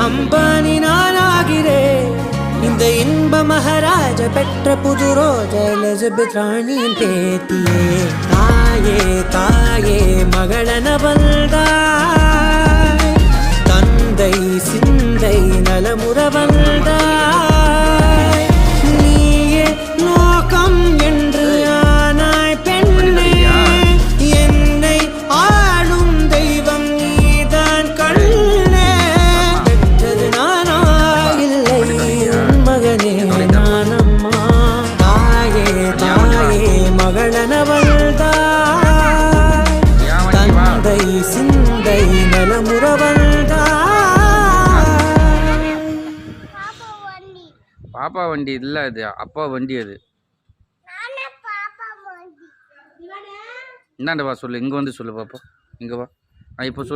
அம்பானி நானாகிறேன். இந்த இன்ப மகாராஜ பெற்ற புது ரோஜா எலிசபெத் ராணியின் பேத்தியே. தாயே தாயே மகளனவள்தாய், தந்தை சிந்தை நலமுறவள்தாய். நீயே லோகம் என்று ஆனாய் பெண்ணே, என்னை ஆளும் தெய்வம் நீதான் கண்ணே. பெற்றது நானா இல்லை உன் மகனே நானம்மா. தாயே தாயே மகளனவள்தாய், தந்தை சிந்தை நலமுறவள்தாய். பாப்பா வண்டி இல்லை, அது அப்பா வண்டி. அது என்னண்டவா சொல்லு, இங்கே வந்து சொல்லு பாப்பா, இங்கே வா. இப்போ சொல்லு.